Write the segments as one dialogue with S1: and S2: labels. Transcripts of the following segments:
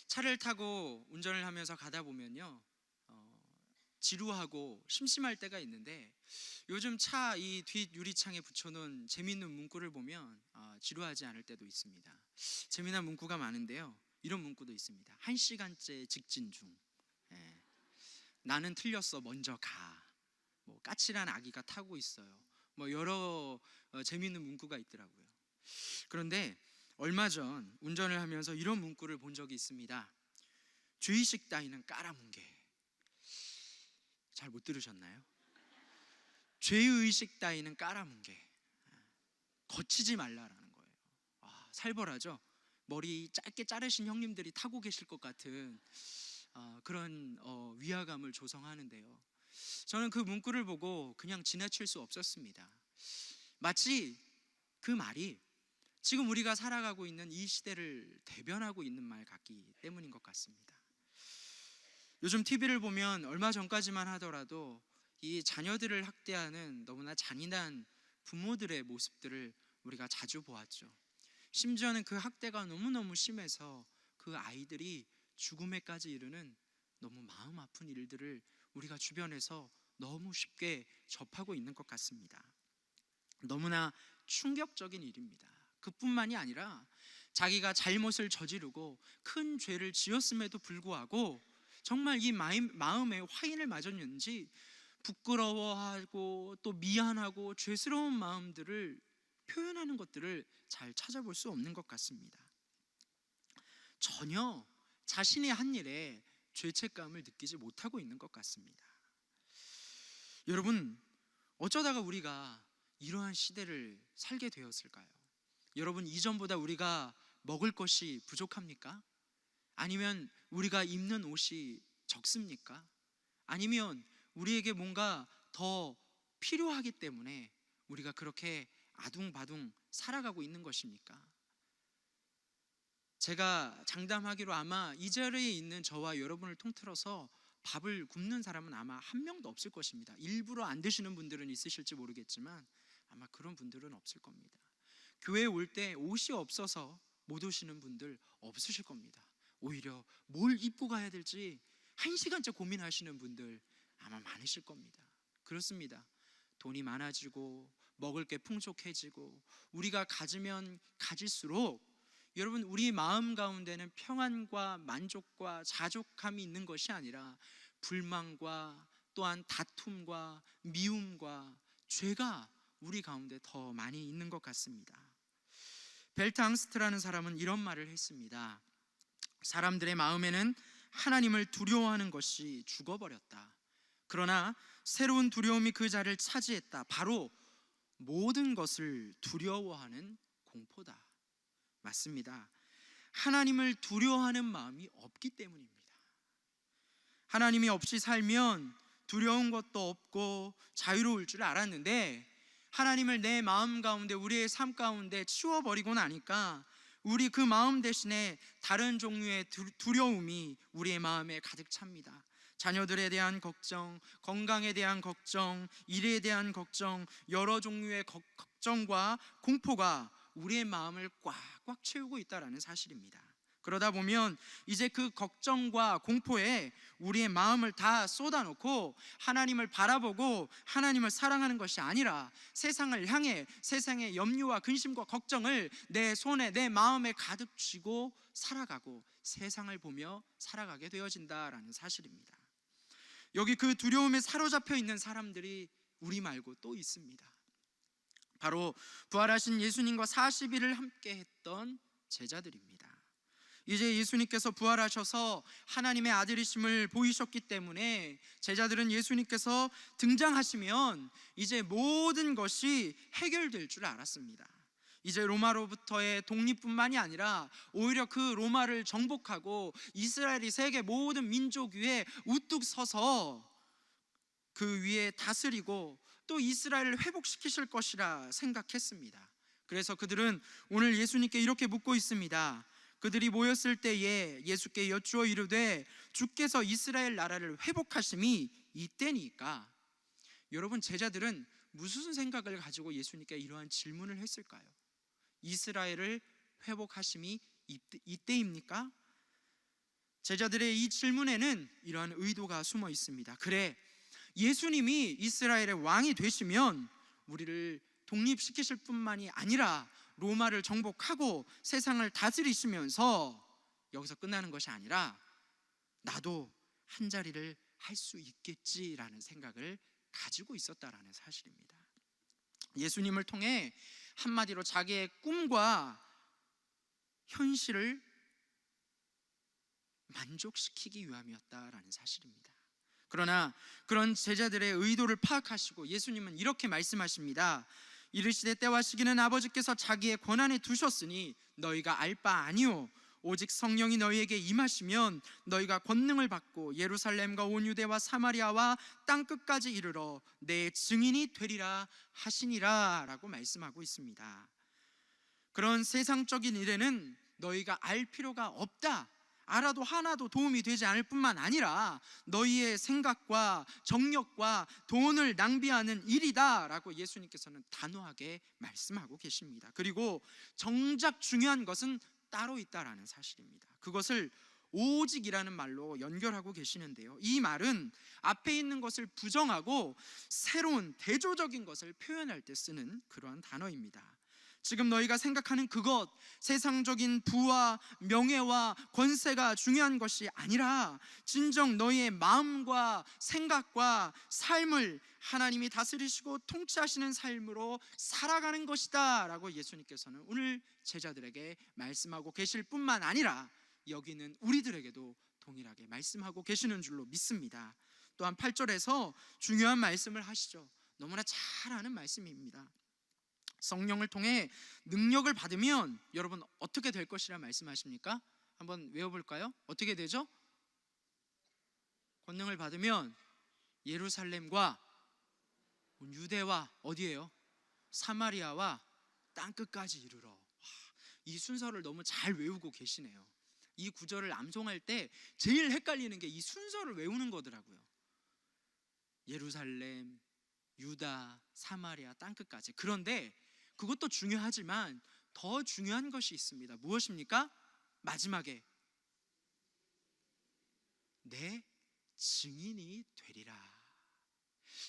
S1: 차를 타고 운전을 하면서 가다 보면요, 지루하고 심심할 때가 있는데, 요즘 차 이 뒷 유리창에 붙여놓은 재미있는 문구를 보면 지루하지 않을 때도 있습니다. 재미난 문구가 많은데요, 이런 문구도 있습니다. 1시간째 직진 중. 예. 나는 틀렸어, 먼저 가. 뭐 까칠한 아기가 타고 있어요. 뭐 여러 재미있는 문구가 있더라고요. 그런데 얼마 전 운전을 하면서 이런 문구를 본 적이 있습니다. 죄의식 따위는 깔아뭉개. 잘 못 들으셨나요? 죄의식 따위는 깔아뭉개. 거치지 말라라는 거예요. 살벌하죠? 머리 짧게 자르신 형님들이 타고 계실 것 같은 그런 위화감을 조성하는데요, 저는 그 문구를 보고 그냥 지나칠 수 없었습니다. 마치 그 말이 지금 우리가 살아가고 있는 이 시대를 대변하고 있는 말 같기 때문인 것 같습니다. 요즘 TV를 보면 얼마 전까지만 하더라도 이 자녀들을 학대하는 너무나 잔인한 부모들의 모습들을 우리가 자주 보았죠. 심지어는 그 학대가 너무너무 심해서 그 아이들이 죽음에까지 이르는 너무 마음 아픈 일들을 우리가 주변에서 너무 쉽게 접하고 있는 것 같습니다. 너무나 충격적인 일입니다. 그뿐만이 아니라 자기가 잘못을 저지르고 큰 죄를 지었음에도 불구하고 정말 이 마음에 화인을 맞았는지 부끄러워하고 또 미안하고 죄스러운 마음들을 표현하는 것들을 잘 찾아볼 수 없는 것 같습니다. 전혀 자신의 한 일에 죄책감을 느끼지 못하고 있는 것 같습니다. 여러분, 어쩌다가 우리가 이러한 시대를 살게 되었을까요? 여러분, 이전보다 우리가 먹을 것이 부족합니까? 아니면 우리가 입는 옷이 적습니까? 아니면 우리에게 뭔가 더 필요하기 때문에 우리가 그렇게 아둥바둥 살아가고 있는 것입니까? 제가 장담하기로 아마 이 자리에 있는 저와 여러분을 통틀어서 밥을 굶는 사람은 아마 한 명도 없을 것입니다. 일부러 안 드시는 분들은 있으실지 모르겠지만 아마 그런 분들은 없을 겁니다. 교회에 올 때 옷이 없어서 못 오시는 분들 없으실 겁니다. 오히려 뭘 입고 가야 될지 1시간째 고민하시는 분들 아마 많으실 겁니다. 그렇습니다. 돈이 많아지고 먹을 게 풍족해지고 우리가 가지면 가질수록 여러분, 우리 마음 가운데는 평안과 만족과 자족함이 있는 것이 아니라 불만과 또한 다툼과 미움과 죄가 우리 가운데 더 많이 있는 것 같습니다. 벨트 앙스트라는 사람은 이런 말을 했습니다. 사람들의 마음에는 하나님을 두려워하는 것이 죽어버렸다. 그러나 새로운 두려움이 그 자리를 차지했다. 바로 모든 것을 두려워하는 공포다. 맞습니다. 하나님을 두려워하는 마음이 없기 때문입니다. 하나님이 없이 살면 두려운 것도 없고 자유로울 줄 알았는데 하나님을 내 마음 가운데, 우리의 삶 가운데 치워버리고 나니까 우리 그 마음 대신에 다른 종류의 두려움이 우리의 마음에 가득 찹니다. 자녀들에 대한 걱정, 건강에 대한 걱정, 일에 대한 걱정, 여러 종류의 걱정과 공포가 우리의 마음을 꽉꽉 채우고 있다는 사실입니다. 그러다 보면 이제 그 걱정과 공포에 우리의 마음을 다 쏟아놓고 하나님을 바라보고 하나님을 사랑하는 것이 아니라 세상을 향해 세상의 염려와 근심과 걱정을 내 손에, 내 마음에 가득 쥐고 살아가고 세상을 보며 살아가게 되어진다라는 사실입니다. 여기 그 두려움에 사로잡혀 있는 사람들이 우리 말고 또 있습니다. 바로 부활하신 예수님과 40일을 함께 했던 제자들입니다. 이제 예수님께서 부활하셔서 하나님의 아들이심을 보이셨기 때문에 제자들은 예수님께서 등장하시면 이제 모든 것이 해결될 줄 알았습니다. 이제 로마로부터의 독립뿐만이 아니라 오히려 그 로마를 정복하고 이스라엘이 세계 모든 민족 위에 우뚝 서서 그 위에 다스리고 또 이스라엘을 회복시키실 것이라 생각했습니다. 그래서 그들은 오늘 예수님께 이렇게 묻고 있습니다. 그들이 모였을 때에 예수께 여쭈어 이르되 주께서 이스라엘 나라를 회복하심이 이때니까. 여러분, 제자들은 무슨 생각을 가지고 예수님께 이러한 질문을 했을까요? 이스라엘을 회복하심이 이때입니까? 제자들의 이 질문에는 이러한 의도가 숨어 있습니다. 그래, 예수님이 이스라엘의 왕이 되시면 우리를 독립시키실 뿐만이 아니라 로마를 정복하고 세상을 다스리시면서 여기서 끝나는 것이 아니라 나도 한 자리를 할 수 있겠지라는 생각을 가지고 있었다라는 사실입니다. 예수님을 통해 한마디로 자기의 꿈과 현실을 만족시키기 위함이었다라는 사실입니다. 그러나 그런 제자들의 의도를 파악하시고 예수님은 이렇게 말씀하십니다. 이르시되 때와 시기는 아버지께서 자기의 권한에 두셨으니 너희가 알 바 아니오. 오직 성령이 너희에게 임하시면 너희가 권능을 받고 예루살렘과 온 유대와 사마리아와 땅끝까지 이르러 내 증인이 되리라 하시니라 라고 말씀하고 있습니다. 그런 세상적인 일에는 너희가 알 필요가 없다, 알아도 하나도 도움이 되지 않을 뿐만 아니라 너희의 생각과 정력과 돈을 낭비하는 일이다 라고 예수님께서는 단호하게 말씀하고 계십니다. 그리고 정작 중요한 것은 따로 있다라는 사실입니다. 그것을 오직이라는 말로 연결하고 계시는데요, 이 말은 앞에 있는 것을 부정하고 새로운 대조적인 것을 표현할 때 쓰는 그러한 단어입니다. 지금 너희가 생각하는 그것, 세상적인 부와 명예와 권세가 중요한 것이 아니라 진정 너희의 마음과 생각과 삶을 하나님이 다스리시고 통치하시는 삶으로 살아가는 것이다 라고 예수님께서는 오늘 제자들에게 말씀하고 계실 뿐만 아니라 여기는 우리들에게도 동일하게 말씀하고 계시는 줄로 믿습니다. 또한 8절에서 중요한 말씀을 하시죠. 너무나 잘 아는 말씀입니다. 성령을 통해 능력을 받으면 여러분 어떻게 될 것이라 말씀하십니까? 한번 외워볼까요? 어떻게 되죠? 권능을 받으면 예루살렘과 유대와 어디예요? 사마리아와 땅끝까지 이르러. 이 순서를 너무 잘 외우고 계시네요. 이 구절을 암송할 때 제일 헷갈리는 게 이 순서를 외우는 거더라고요. 예루살렘, 유다, 사마리아, 땅끝까지. 그런데 그것도 중요하지만 더 중요한 것이 있습니다. 무엇입니까? 마지막에 내 증인이 되리라.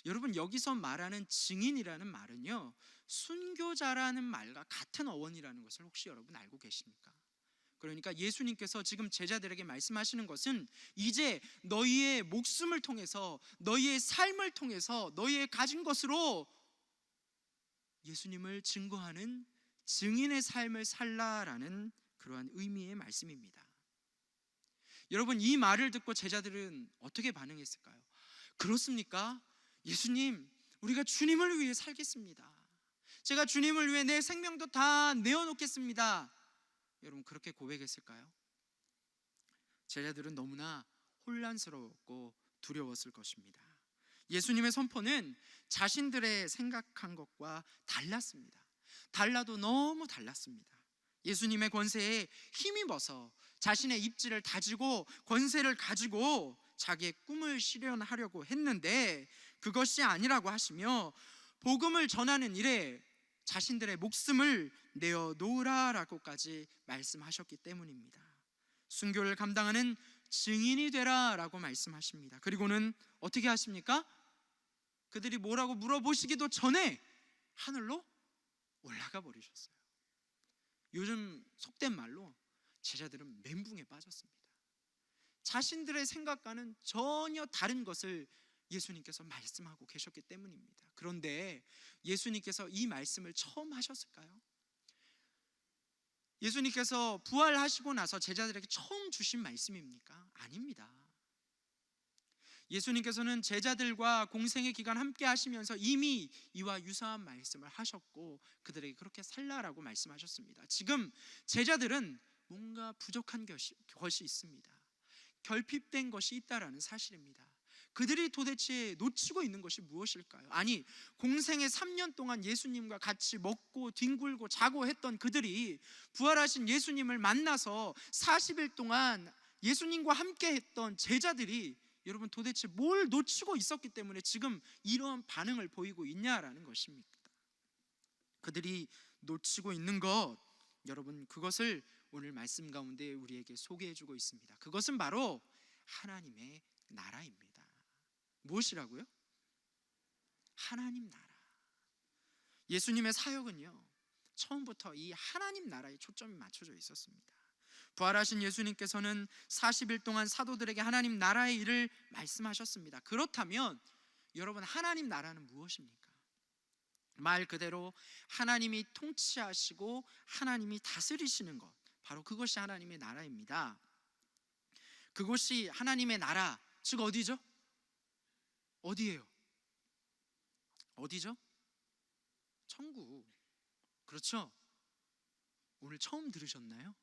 S1: 여러분, 여기서 말하는 증인이라는 말은요, 순교자라는 말과 같은 어원이라는 것을 혹시 여러분 알고 계십니까? 그러니까 예수님께서 지금 제자들에게 말씀하시는 것은 이제 너희의 목숨을 통해서, 너희의 삶을 통해서, 너희의 가진 것으로 예수님을 증거하는 증인의 삶을 살라라는 그러한 의미의 말씀입니다. 여러분, 이 말을 듣고 제자들은 어떻게 반응했을까요? 그렇습니까? 예수님, 우리가 주님을 위해 살겠습니다. 제가 주님을 위해 내 생명도 다 내어놓겠습니다. 여러분, 그렇게 고백했을까요? 제자들은 너무나 혼란스러웠고 두려웠을 것입니다. 예수님의 선포는 자신들의 생각한 것과 달랐습니다. 달라도 너무 달랐습니다. 예수님의 권세에 힘입어서 자신의 입지를 다지고 권세를 가지고 자기의 꿈을 실현하려고 했는데 그것이 아니라고 하시며 복음을 전하는 일에 자신들의 목숨을 내어놓으라라고까지 말씀하셨기 때문입니다. 순교를 감당하는 증인이 되라라고 말씀하십니다. 그리고는 어떻게 하십니까? 그들이 뭐라고 물어보시기도 전에 하늘로 올라가 버리셨어요. 요즘 속된 말로 제자들은 멘붕에 빠졌습니다. 자신들의 생각과는 전혀 다른 것을 예수님께서 말씀하고 계셨기 때문입니다. 그런데 예수님께서 이 말씀을 처음 하셨을까요? 예수님께서 부활하시고 나서 제자들에게 처음 주신 말씀입니까? 아닙니다. 예수님께서는 제자들과 공생의 기간 함께 하시면서 이미 이와 유사한 말씀을 하셨고 그들에게 그렇게 살라라고 말씀하셨습니다. 지금 제자들은 뭔가 부족한 것이 있습니다. 결핍된 것이 있다라는 사실입니다. 그들이 도대체 놓치고 있는 것이 무엇일까요? 아니, 공생의 3년 동안 예수님과 같이 먹고 뒹굴고 자고 했던 그들이 부활하신 예수님을 만나서 40일 동안 예수님과 함께 했던 제자들이 여러분 도대체 뭘 놓치고 있었기 때문에 지금 이러한 반응을 보이고 있냐라는 것입니다. 그들이 놓치고 있는 것, 여러분 그것을 오늘 말씀 가운데 우리에게 소개해주고 있습니다. 그것은 바로 하나님의 나라입니다. 무엇이라고요? 하나님 나라. 예수님의 사역은요, 처음부터 이 하나님 나라에 초점이 맞춰져 있었습니다. 부활하신 예수님께서는 40일 동안 사도들에게 하나님 나라의 일을 말씀하셨습니다. 그렇다면 여러분, 하나님 나라는 무엇입니까? 말 그대로 하나님이 통치하시고 하나님이 다스리시는 것, 바로 그것이 하나님의 나라입니다. 그것이 하나님의 나라, 즉 어디죠? 어디예요? 어디죠? 천국. 그렇죠? 오늘 처음 들으셨나요?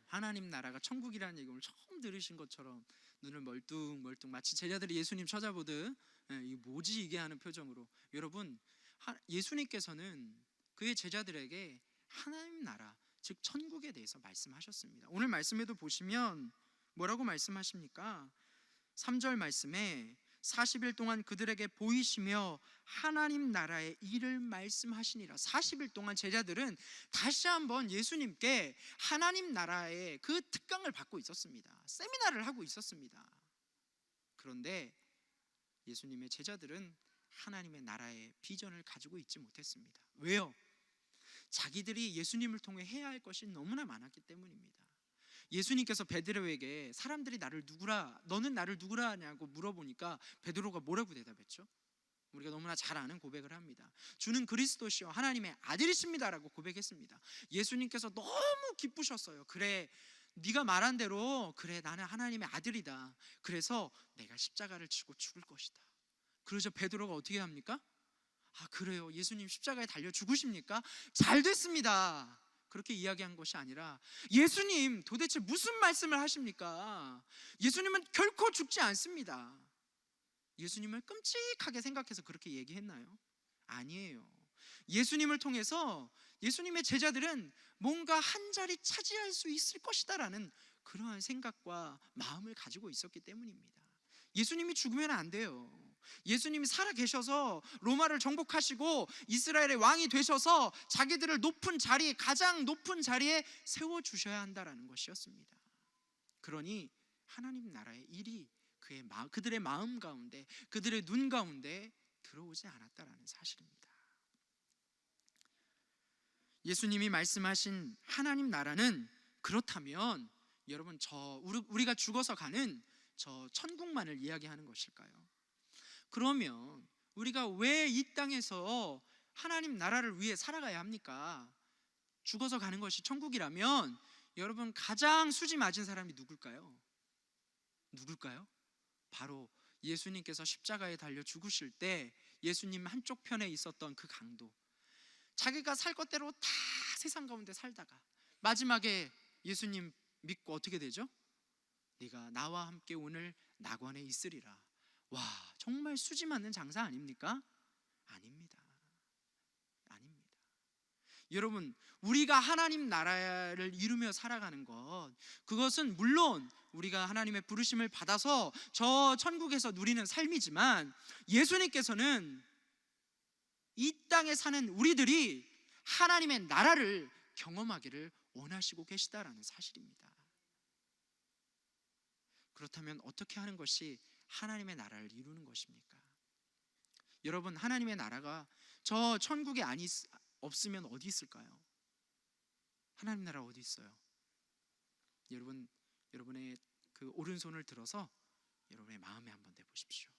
S1: 하나님 나라가 천국이라는 얘기 오늘 처음 들으신 것처럼 눈을 멀뚱멀뚱 마치 제자들이 예수님 찾아보듯 이 뭐지 이게 하는 표정으로, 여러분, 예수님께서는 그의 제자들에게 하나님 나라, 즉 천국에 대해서 말씀하셨습니다. 오늘 말씀에도 보시면 뭐라고 말씀하십니까? 3절 말씀에 40일 동안 그들에게 보이시며 하나님 나라의 일을 말씀하시니라. 40일 동안 제자들은 다시 한번 예수님께 하나님 나라의 그 특강을 받고 있었습니다. 세미나를 하고 있었습니다. 그런데 예수님의 제자들은 하나님의 나라의 비전을 가지고 있지 못했습니다. 왜요? 자기들이 예수님을 통해 해야 할 것이 너무나 많았기 때문입니다. 예수님께서 베드로에게 사람들이 너는 나를 누구라 하냐고 물어보니까 베드로가 뭐라고 대답했죠? 우리가 너무나 잘 아는 고백을 합니다. 주는 그리스도시요 하나님의 아들이십니다라고 고백했습니다. 예수님께서 너무 기쁘셨어요. 그래, 네가 말한 대로, 그래, 나는 하나님의 아들이다. 그래서 내가 십자가를 지고 죽을 것이다. 그러자 베드로가 어떻게 합니까? 아, 그래요, 예수님 십자가에 달려 죽으십니까? 잘 됐습니다. 그렇게 이야기한 것이 아니라, 예수님 도대체 무슨 말씀을 하십니까? 예수님은 결코 죽지 않습니다. 예수님을 끔찍하게 생각해서 그렇게 얘기했나요? 아니에요. 예수님을 통해서 예수님의 제자들은 뭔가 한 자리 차지할 수 있을 것이다 라는 그러한 생각과 마음을 가지고 있었기 때문입니다. 예수님이 죽으면 안 돼요. 예수님이 살아계셔서 로마를 정복하시고 이스라엘의 왕이 되셔서 자기들을 높은 자리에, 가장 높은 자리에 세워주셔야 한다라는 것이었습니다. 그러니 하나님 나라의 일이 그들의 마음 가운데, 그들의 눈 가운데 들어오지 않았다라는 사실입니다. 예수님이 말씀하신 하나님 나라는, 그렇다면 여러분, 우리가 죽어서 가는 저 천국만을 이야기하는 것일까요? 그러면 우리가 왜 이 땅에서 하나님 나라를 위해 살아가야 합니까? 죽어서 가는 것이 천국이라면 여러분, 가장 수지 맞은 사람이 누굴까요? 바로 예수님께서 십자가에 달려 죽으실 때 예수님 한쪽 편에 있었던 그 강도, 자기가 살 것대로 다 세상 가운데 살다가 마지막에 예수님 믿고 어떻게 되죠? 네가 나와 함께 오늘 낙원에 있으리라. 와, 정말 수지 맞는 장사 아닙니까? 아닙니다. 여러분, 우리가 하나님 나라를 이루며 살아가는 것, 그것은 물론 우리가 하나님의 부르심을 받아서 저 천국에서 누리는 삶이지만, 예수님께서는 이 땅에 사는 우리들이 하나님의 나라를 경험하기를 원하시고 계시다라는 사실입니다. 그렇다면 어떻게 하는 것이 하나님의 나라를 이루는 것입니까? 여러분, 하나님의 나라가 저 천국에 없으면 어디 있을까요? 하나님 나라 어디 있어요? 여러분의 그 오른손을 들어서 여러분의 마음에 한번 대보십시오.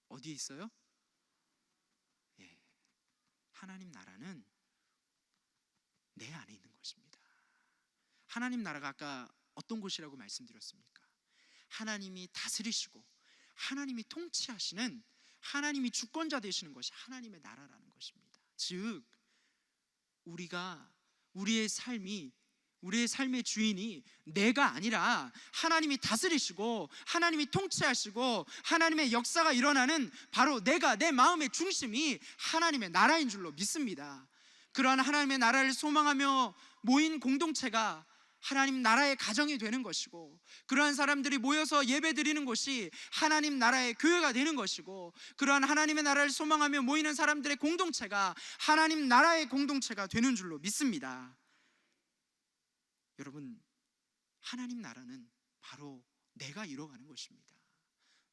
S1: 어디에 있어요? 예, 하나님 나라는 내 안에 있는 것입니다. 하나님 나라가 아까 어떤 곳이라고 말씀드렸습니까? 하나님이 다스리시고 하나님이 통치하시는, 하나님이 주권자 되시는 것이 하나님의 나라라는 것입니다. 즉, 우리의 삶의 주인이 내가 아니라 하나님이 다스리시고 하나님이 통치하시고 하나님의 역사가 일어나는, 바로 내 마음의 중심이 하나님의 나라인 줄로 믿습니다. 그러한 하나님의 나라를 소망하며 모인 공동체가 하나님 나라의 가정이 되는 것이고, 그러한 사람들이 모여서 예배 드리는 곳이 하나님 나라의 교회가 되는 것이고, 그러한 하나님의 나라를 소망하며 모이는 사람들의 공동체가 하나님 나라의 공동체가 되는 줄로 믿습니다. 여러분, 하나님 나라는 바로 내가 이뤄가는 것입니다.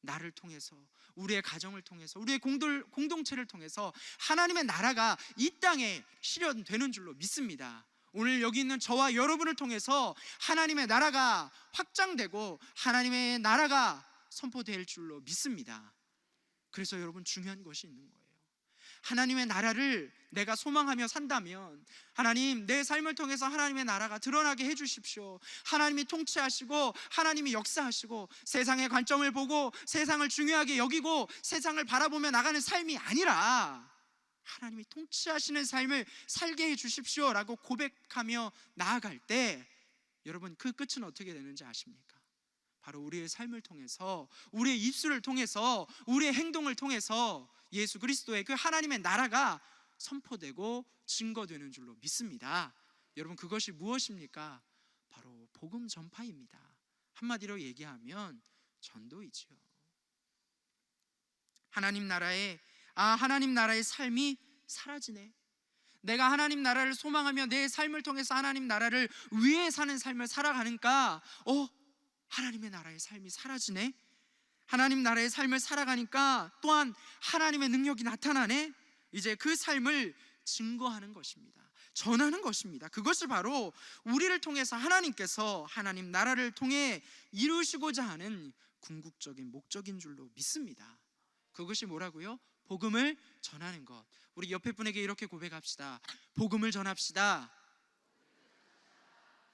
S1: 나를 통해서, 우리의 가정을 통해서, 우리의 공동체를 통해서 하나님의 나라가 이 땅에 실현되는 줄로 믿습니다. 오늘 여기 있는 저와 여러분을 통해서 하나님의 나라가 확장되고 하나님의 나라가 선포될 줄로 믿습니다. 그래서 여러분, 중요한 것이 있는 거예요. 하나님의 나라를 내가 소망하며 산다면, 하나님, 내 삶을 통해서 하나님의 나라가 드러나게 해주십시오. 하나님이 통치하시고 하나님이 역사하시고 세상의 관점을 보고 세상을 중요하게 여기고 세상을 바라보며 나가는 삶이 아니라 하나님이 통치하시는 삶을 살게 해주십시오 라고 고백하며 나아갈 때, 여러분, 그 끝은 어떻게 되는지 아십니까? 바로 우리의 삶을 통해서, 우리의 입술을 통해서, 우리의 행동을 통해서 예수 그리스도의 그 하나님의 나라가 선포되고 증거되는 줄로 믿습니다. 여러분, 그것이 무엇입니까? 바로 복음 전파입니다. 한마디로 얘기하면 전도이지요. 하나님 나라의 삶이 사라지네. 내가 하나님 나라를 소망하며 내 삶을 통해서 하나님 나라를 위해 사는 삶을 살아가니까 하나님의 나라의 삶이 사라지네. 하나님 나라의 삶을 살아가니까 또한 하나님의 능력이 나타나네. 이제 그 삶을 증거하는 것입니다. 전하는 것입니다. 그것이 바로 우리를 통해서 하나님께서 하나님 나라를 통해 이루시고자 하는 궁극적인 목적인 줄로 믿습니다. 그것이 뭐라고요? 복음을 전하는 것. 우리 옆에 분에게 이렇게 고백합시다. 복음을 전합시다.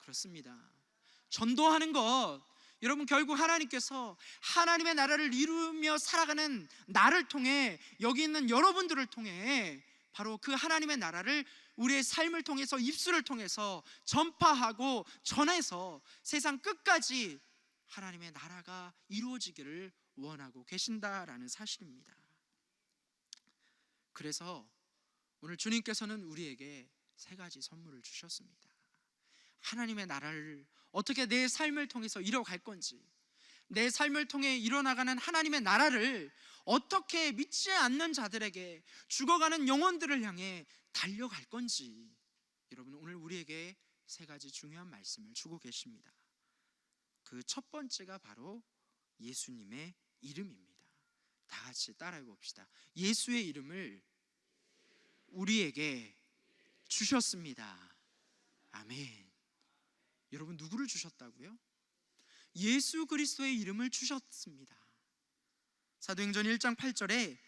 S1: 그렇습니다. 전도하는 것. 여러분, 결국 하나님께서 하나님의 나라를 이루며 살아가는 나를 통해, 여기 있는 여러분들을 통해 바로 그 하나님의 나라를 우리의 삶을 통해서, 입술을 통해서 전파하고 전해서 세상 끝까지 하나님의 나라가 이루어지기를 원하고 계신다라는 사실입니다. 그래서 오늘 주님께서는 우리에게 세 가지 선물을 주셨습니다. 하나님의 나라를 어떻게 내 삶을 통해서 이뤄갈 건지, 내 삶을 통해 이뤄나가는 하나님의 나라를 어떻게 믿지 않는 자들에게, 죽어가는 영혼들을 향해 달려갈 건지, 여러분, 오늘 우리에게 세 가지 중요한 말씀을 주고 계십니다. 그 첫 번째가 바로 예수님의 이름입니다. 다 같이 따라해 봅시다. 예수의 이름을 우리에게 주셨습니다. 아멘. 여러분, 누구를 주셨다고요? 예수 그리스도의 이름을 주셨습니다. 사도행전 1장 8절에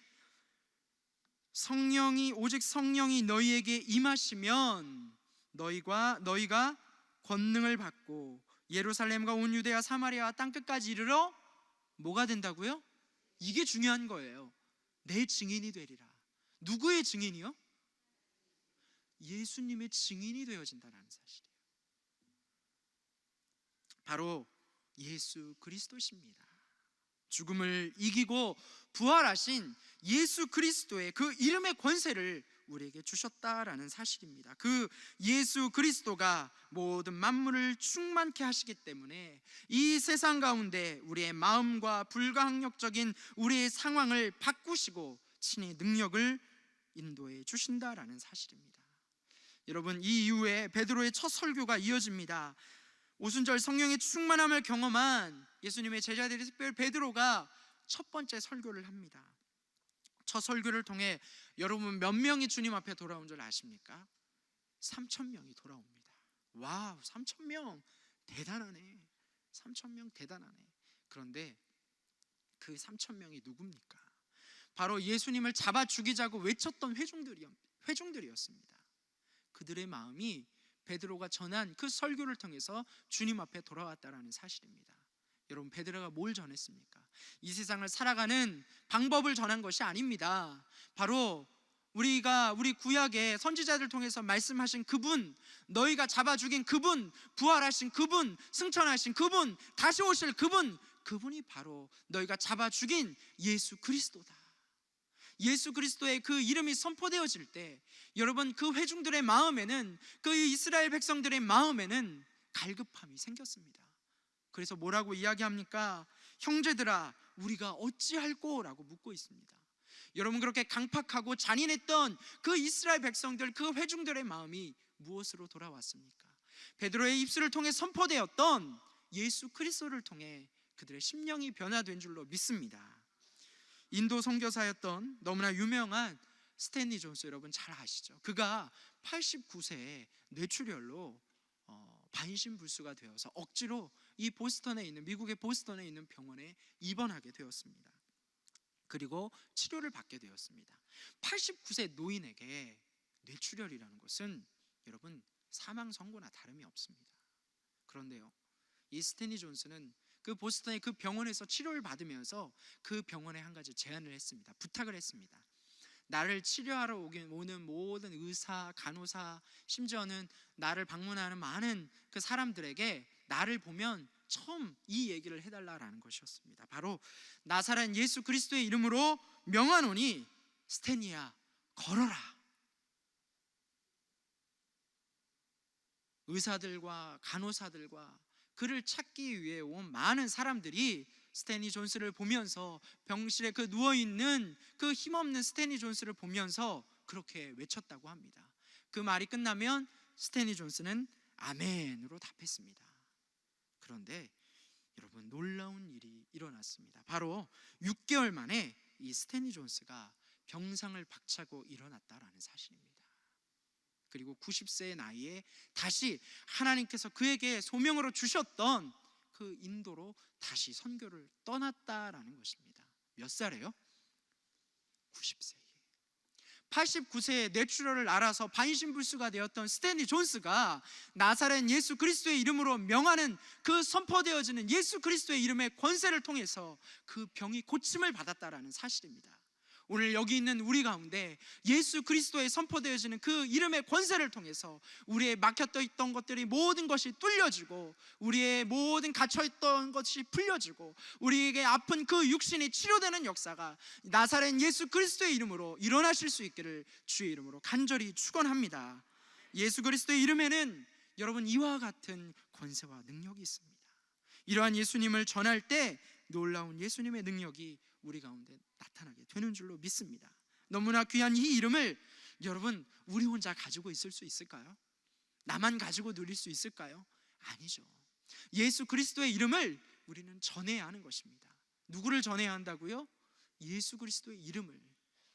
S1: 오직 성령이 너희에게 임하시면 너희가 권능을 받고 예루살렘과 온 유대와 사마리아와 땅끝까지 이르러 뭐가 된다고요? 이게 중요한 거예요. 내 증인이 되리라. 누구의 증인이요? 예수님의 증인이 되어진다는 사실이에요. 바로 예수 그리스도십니다. 죽음을 이기고 부활하신 예수 그리스도의 그 이름의 권세를 우리에게 주셨다라는 사실입니다. 그 예수 그리스도가 모든 만물을 충만케 하시기 때문에 이 세상 가운데 우리의 마음과 불가항력적인 우리의 상황을 바꾸시고 친히 능력을 인도해 주신다라는 사실입니다. 여러분, 이 이후에 베드로의 첫 설교가 이어집니다. 오순절 성령의 충만함을 경험한 예수님의 제자들이, 특별히 베드로가 첫 번째 설교를 합니다. 첫 설교를 통해 여러분, 몇 명이 주님 앞에 돌아온 줄 아십니까? 3,000명이 돌아옵니다. 와우, 3,000명 대단하네. 3,000명 대단하네. 그런데 그 3,000명이 누굽니까? 바로 예수님을 잡아 죽이자고 외쳤던 회중들이었습니다. 그들의 마음이 베드로가 전한 그 설교를 통해서 주님 앞에 돌아왔다라는 사실입니다. 여러분, 베드로가 뭘 전했습니까? 이 세상을 살아가는 방법을 전한 것이 아닙니다. 바로 우리 구약의 선지자들 통해서 말씀하신 그분, 너희가 잡아 죽인 그분, 부활하신 그분, 승천하신 그분, 다시 오실 그분이 바로 너희가 잡아 죽인 예수 그리스도다. 예수 그리스도의 그 이름이 선포되어질 때, 여러분, 그 회중들의 마음에는, 그 이스라엘 백성들의 마음에는 갈급함이 생겼습니다. 그래서 뭐라고 이야기합니까? 형제들아, 우리가 어찌할꼬? 라고 묻고 있습니다. 여러분, 그렇게 강팍하고 잔인했던 그 이스라엘 백성들, 그 회중들의 마음이 무엇으로 돌아왔습니까? 베드로의 입술을 통해 선포되었던 예수 그리스도를 통해 그들의 심령이 변화된 줄로 믿습니다. 인도 선교사였던 너무나 유명한 스탠리 존스, 여러분 잘 아시죠? 그가 89세에 뇌출혈로 반신불수가 되어서 억지로 이 보스턴에 있는, 미국의 보스턴에 있는 병원에 입원하게 되었습니다. 그리고 치료를 받게 되었습니다. 89세 노인에게 뇌출혈이라는 것은 여러분 사망 선고나 다름이 없습니다. 그런데요, 이 스탠리 존스는 그 보스턴의 그 병원에서 치료를 받으면서 그 병원에 한 가지 제안을 했습니다. 부탁을 했습니다. 나를 치료하러 오는 모든 의사, 간호사, 심지어는 나를 방문하는 많은 그 사람들에게 나를 보면 처음 이 얘기를 해달라라는 것이었습니다. 바로 나사렛 예수 그리스도의 이름으로 명하노니 스탠리야 걸어라. 의사들과 간호사들과 그를 찾기 위해 온 많은 사람들이 스탠리 존스를 보면서 병실에 그 누워있는 그 힘없는 스탠리 존스를 보면서 그렇게 외쳤다고 합니다. 그 말이 끝나면 스탠리 존스는 아멘으로 답했습니다. 그런데 여러분 놀라운 일이 일어났습니다. 바로 6개월 만에 이 스탠리 존스가 병상을 박차고 일어났다라는 사실입니다. 그리고 90세의 나이에 다시 하나님께서 그에게 소명으로 주셨던 그 인도로 다시 선교를 떠났다라는 것입니다. 몇 살이에요? 90세에. 89세에 뇌출혈을 앓아서 반신불수가 되었던 스탠리 존스가 나사렛 예수 그리스도의 이름으로 명하는 그 선포되어지는 예수 그리스도의 이름의 권세를 통해서 그 병이 고침을 받았다라는 사실입니다. 오늘 여기 있는 우리 가운데 예수 그리스도의 선포되어지는 그 이름의 권세를 통해서 우리의 막혔던 것들이 모든 것이 뚫려지고 우리의 모든 갇혀있던 것이 풀려지고 우리에게 아픈 그 육신이 치료되는 역사가 나사렛 예수 그리스도의 이름으로 일어나실 수 있기를 주의 이름으로 간절히 축원합니다. 예수 그리스도의 이름에는 여러분 이와 같은 권세와 능력이 있습니다. 이러한 예수님을 전할 때 놀라운 예수님의 능력이 우리 가운데 나타나게 되는 줄로 믿습니다. 너무나 귀한 이 이름을 여러분 우리 혼자 가지고 있을 수 있을까요? 나만 가지고 누릴 수 있을까요? 아니죠. 예수 그리스도의 이름을 우리는 전해야 하는 것입니다. 누구를 전해야 한다고요? 예수 그리스도의 이름을.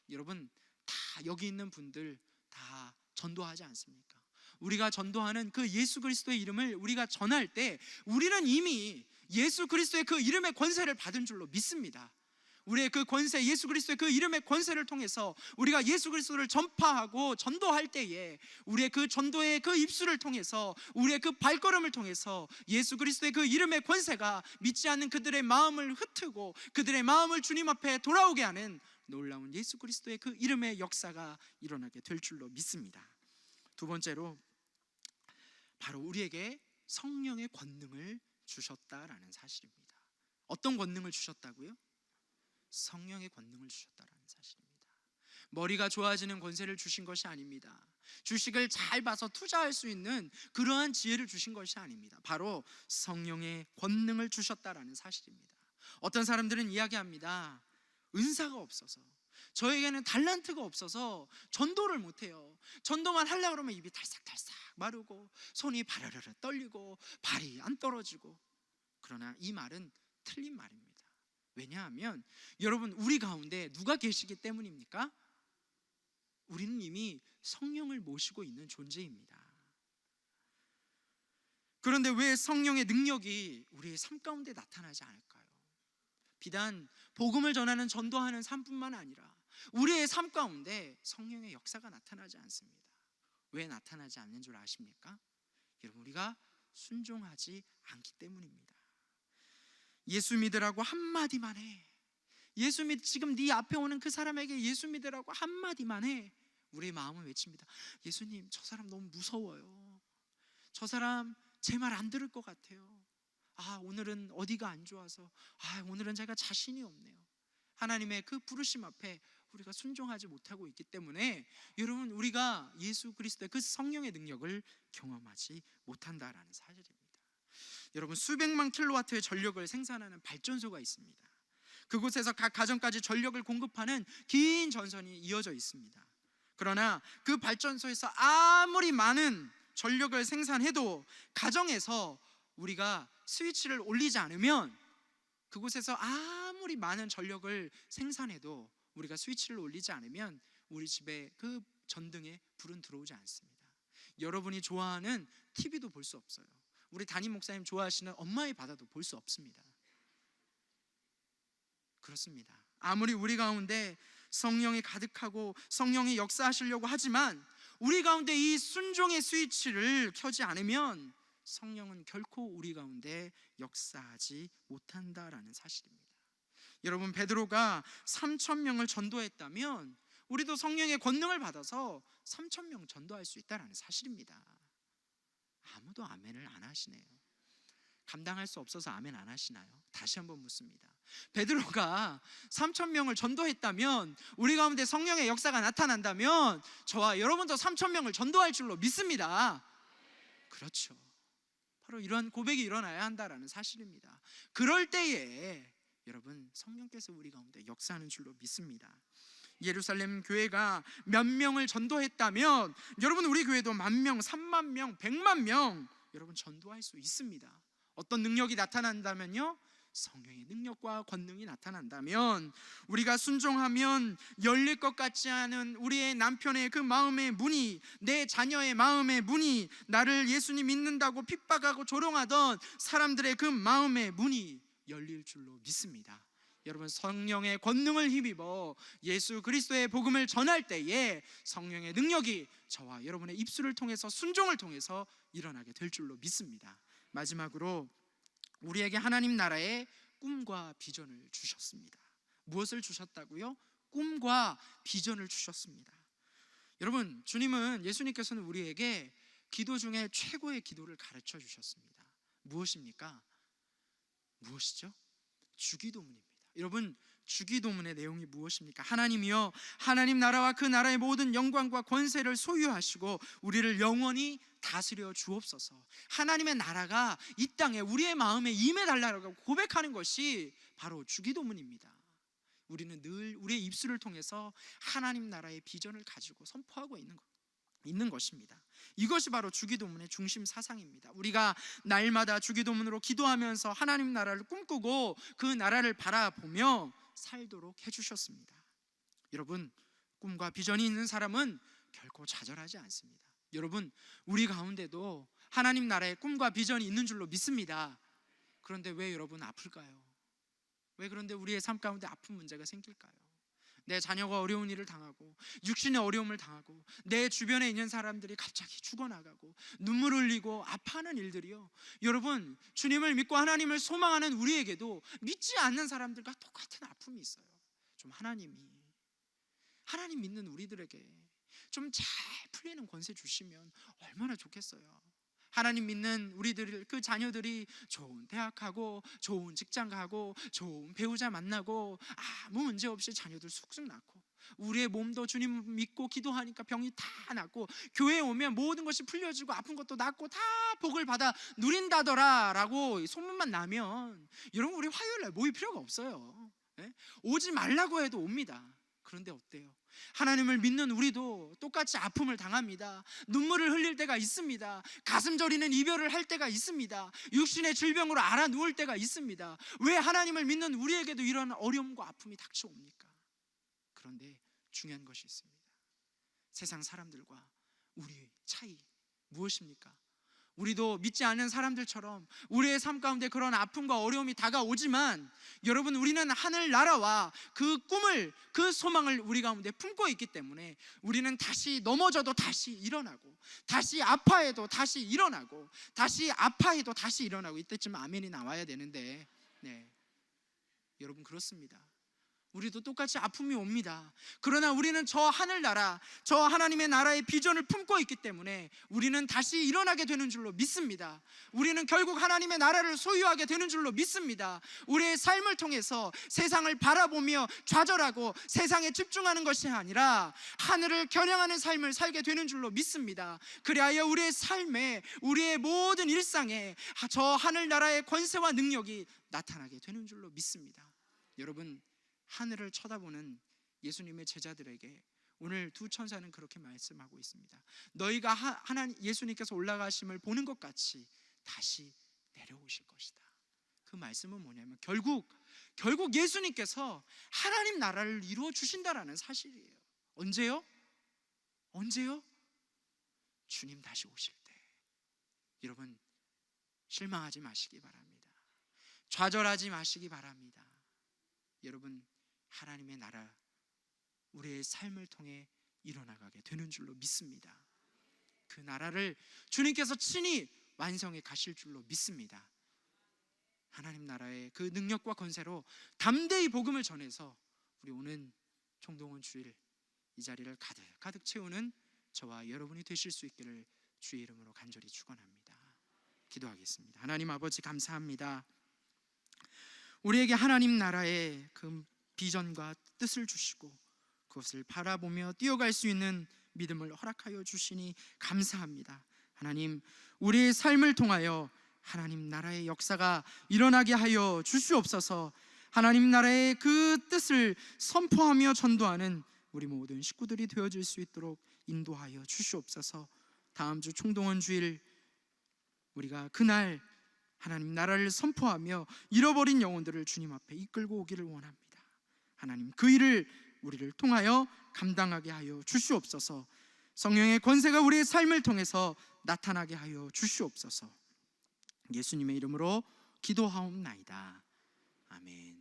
S1: 여러분 다 여기 있는 분들 다 전도하지 않습니까? 우리가 전도하는 그 예수 그리스도의 이름을 우리가 전할 때 우리는 이미 예수 그리스도의 그 이름의 권세를 받은 줄로 믿습니다. 우리의 그 권세, 예수 그리스도의 그 이름의 권세를 통해서 우리가 예수 그리스도를 전파하고 전도할 때에 우리의 그 전도의 그 입술을 통해서 우리의 그 발걸음을 통해서 예수 그리스도의 그 이름의 권세가 믿지 않는 그들의 마음을 흩트고 그들의 마음을 주님 앞에 돌아오게 하는 놀라운 예수 그리스도의 그 이름의 역사가 일어나게 될 줄로 믿습니다. 두 번째로 바로 우리에게 성령의 권능을 주셨다라는 사실입니다. 어떤 권능을 주셨다고요? 성령의 권능을 주셨다라는 사실입니다. 머리가 좋아지는 권세를 주신 것이 아닙니다. 주식을 잘 봐서 투자할 수 있는 그러한 지혜를 주신 것이 아닙니다. 바로 성령의 권능을 주셨다라는 사실입니다. 어떤 사람들은 이야기합니다. 은사가 없어서, 저에게는 달란트가 없어서 전도를 못해요. 전도만 하려고 그러면 입이 달싹달싹 마르고 손이 바르르 떨리고 발이 안 떨어지고. 그러나 이 말은 틀린 말입니다. 왜냐하면 여러분 우리 가운데 누가 계시기 때문입니까? 우리는 이미 성령을 모시고 있는 존재입니다. 그런데 왜 성령의 능력이 우리의 삶 가운데 나타나지 않을까요? 비단 복음을 전하는 전도하는 삶뿐만 아니라 우리의 삶 가운데 성령의 역사가 나타나지 않습니다. 왜 나타나지 않는 줄 아십니까? 여러분 우리가 순종하지 않기 때문입니다. 예수 믿으라고 한마디만 해. 예수 믿, 지금 네 앞에 오는 그 사람에게 예수 믿으라고 한마디만 해. 우리의 마음은 외칩니다. 예수님, 저 사람 너무 무서워요. 저 사람 제 말 안 들을 것 같아요. 오늘은 어디가 안 좋아서, 오늘은 제가 자신이 없네요. 하나님의 그 부르심 앞에 우리가 순종하지 못하고 있기 때문에 여러분 우리가 예수 그리스도의 그 성령의 능력을 경험하지 못한다라는 사실입니다. 여러분 수백만 킬로와트의 전력을 생산하는 발전소가 있습니다. 그곳에서 각 가정까지 전력을 공급하는 긴 전선이 이어져 있습니다. 그러나 그 발전소에서 아무리 많은 전력을 생산해도 가정에서 우리가 스위치를 올리지 않으면, 그곳에서 아무리 많은 전력을 생산해도 우리가 스위치를 올리지 않으면 우리 집에 그 전등에 불은 들어오지 않습니다. 여러분이 좋아하는 TV도 볼 수 없어요. 우리 담임 목사님 좋아하시는 엄마의 바다도 볼 수 없습니다. 그렇습니다. 아무리 우리 가운데 성령이 가득하고 성령이 역사하시려고 하지만 우리 가운데 이 순종의 스위치를 켜지 않으면 성령은 결코 우리 가운데 역사하지 못한다라는 사실입니다. 여러분, 베드로가 3,000명을 전도했다면 우리도 성령의 권능을 받아서 3,000명 전도할 수 있다는 사실입니다. 아무도 아멘을 안 하시네요. 감당할 수 없어서 아멘 안 하시나요? 다시 한번 묻습니다. 베드로가 3,000명을 전도했다면, 우리 가운데 성령의 역사가 나타난다면 저와 여러분도 3,000명을 전도할 줄로 믿습니다. 그렇죠. 바로 이러한 고백이 일어나야 한다라는 사실입니다. 그럴 때에 여러분, 성령께서 우리 가운데 역사하는 줄로 믿습니다. 예루살렘 교회가 몇 명을 전도했다면 여러분, 우리 교회도 10,000명, 30,000명, 1,000,000명 여러분 전도할 수 있습니다. 어떤 능력이 나타난다면요, 성령의 능력과 권능이 나타난다면, 우리가 순종하면 열릴 것 같지 않은 우리의 남편의 그 마음의 문이, 내 자녀의 마음의 문이, 나를 예수님 믿는다고 핍박하고 조롱하던 사람들의 그 마음의 문이 열릴 줄로 믿습니다. 여러분, 성령의 권능을 힘입어 예수 그리스도의 복음을 전할 때에 성령의 능력이 저와 여러분의 입술을 통해서, 순종을 통해서 일어나게 될 줄로 믿습니다. 마지막으로 우리에게 하나님 나라의 꿈과 비전을 주셨습니다. 무엇을 주셨다고요? 꿈과 비전을 주셨습니다. 여러분, 예수님께서는 우리에게 기도 중에 최고의 기도를 가르쳐 주셨습니다. 무엇입니까? 무엇이죠? 주기도문입니다. 여러분, 주기도문의 내용이 무엇입니까? 하나님이여, 하나님 나라와 그 나라의 모든 영광과 권세를 소유하시고 우리를 영원히 다스려 주옵소서. 하나님의 나라가 이 땅에 우리의 마음에 임해달라고 고백하는 것이 바로 주기도문입니다. 우리는 늘 우리의 입술을 통해서 하나님 나라의 비전을 가지고 선포하고 있는 것입니다. 이것이 바로 주기도문의 중심 사상입니다. 우리가 날마다 주기도문으로 기도하면서 하나님 나라를 꿈꾸고 그 나라를 바라보며 살도록 해주셨습니다. 여러분, 꿈과 비전이 있는 사람은 결코 좌절하지 않습니다. 여러분, 우리 가운데도 하나님 나라의 꿈과 비전이 있는 줄로 믿습니다. 그런데 왜 여러분 아플까요? 왜 그런데 우리의 삶 가운데 아픈 문제가 생길까요? 내 자녀가 어려운 일을 당하고, 육신의 어려움을 당하고, 내 주변에 있는 사람들이 갑자기 죽어나가고 눈물 흘리고 아파하는 일들이요, 여러분, 주님을 믿고 하나님을 소망하는 우리에게도 믿지 않는 사람들과 똑같은 아픔이 있어요. 좀 하나님 믿는 우리들에게 좀 잘 풀리는 권세 주시면 얼마나 좋겠어요. 하나님 믿는 우리들, 그 자녀들이 좋은 대학 가고 좋은 직장 가고 좋은 배우자 만나고 아무 문제 없이 자녀들 쑥쑥 낳고, 우리의 몸도 주님 믿고 기도하니까 병이 다 낫고, 교회에 오면 모든 것이 풀려지고 아픈 것도 낫고 다 복을 받아 누린다더라 라고 소문만 나면 여러분, 우리 화요일날 모일 필요가 없어요. 오지 말라고 해도 옵니다. 그런데 어때요? 하나님을 믿는 우리도 똑같이 아픔을 당합니다. 눈물을 흘릴 때가 있습니다. 가슴 저리는 이별을 할 때가 있습니다. 육신의 질병으로 앓아 누울 때가 있습니다. 왜 하나님을 믿는 우리에게도 이런 어려움과 아픔이 닥쳐옵니까? 그런데 중요한 것이 있습니다. 세상 사람들과 우리의 차이 무엇입니까? 우리도 믿지 않는 사람들처럼 우리의 삶 가운데 그런 아픔과 어려움이 다가오지만, 여러분, 우리는 하늘나라와 그 꿈을, 그 소망을 우리 가운데 품고 있기 때문에 우리는 다시 넘어져도 다시 일어나고, 다시 아파해도 다시 일어나고, 다시 아파해도 다시 일어나고, 이때쯤 아멘이 나와야 되는데, 여러분, 그렇습니다. 우리도 똑같이 아픔이 옵니다. 그러나 우리는 저 하늘나라, 저 하나님의 나라의 비전을 품고 있기 때문에 우리는 다시 일어나게 되는 줄로 믿습니다. 우리는 결국 하나님의 나라를 소유하게 되는 줄로 믿습니다. 우리의 삶을 통해서 세상을 바라보며 좌절하고 세상에 집중하는 것이 아니라 하늘을 겨냥하는 삶을 살게 되는 줄로 믿습니다. 그리하여 우리의 삶에, 우리의 모든 일상에 저 하늘나라의 권세와 능력이 나타나게 되는 줄로 믿습니다. 여러분, 하늘을 쳐다보는 예수님의 제자들에게 오늘 두 천사는 그렇게 말씀하고 있습니다. 너희가 하나님 예수님께서 올라가심을 보는 것 같이 다시 내려오실 것이다. 그 말씀은 뭐냐면 결국 예수님께서 하나님 나라를 이루어 주신다라는 사실이에요. 언제요? 주님 다시 오실 때. 여러분, 실망하지 마시기 바랍니다. 좌절하지 마시기 바랍니다. 여러분, 하나님의 나라 우리의 삶을 통해 일어나가게 되는 줄로 믿습니다. 그 나라를 주님께서 친히 완성해 가실 줄로 믿습니다. 하나님 나라의 그 능력과 권세로 담대히 복음을 전해서 우리 오는 총동원 주일 이 자리를 가득 채우는 저와 여러분이 되실 수 있기를 주의 이름으로 간절히 축원합니다. 기도하겠습니다. 하나님 아버지, 감사합니다. 우리에게 하나님 나라의 그 비전과 뜻을 주시고 그것을 바라보며 뛰어갈 수 있는 믿음을 허락하여 주시니 감사합니다. 하나님, 우리의 삶을 통하여 하나님 나라의 역사가 일어나게 하여 주시옵소서. 하나님 나라의 그 뜻을 선포하며 전도하는 우리 모든 식구들이 되어질 수 있도록 인도하여 주시옵소서. 다음 주 총동원 주일 우리가 그날 하나님 나라를 선포하며 잃어버린 영혼들을 주님 앞에 이끌고 오기를 원합니다. 하나님, 그 일을 우리를 통하여 감당하게 하여 주시옵소서. 성령의 권세가 우리의 삶을 통해서 나타나게 하여 주시옵소서. 예수님의 이름으로 기도하옵나이다. 아멘.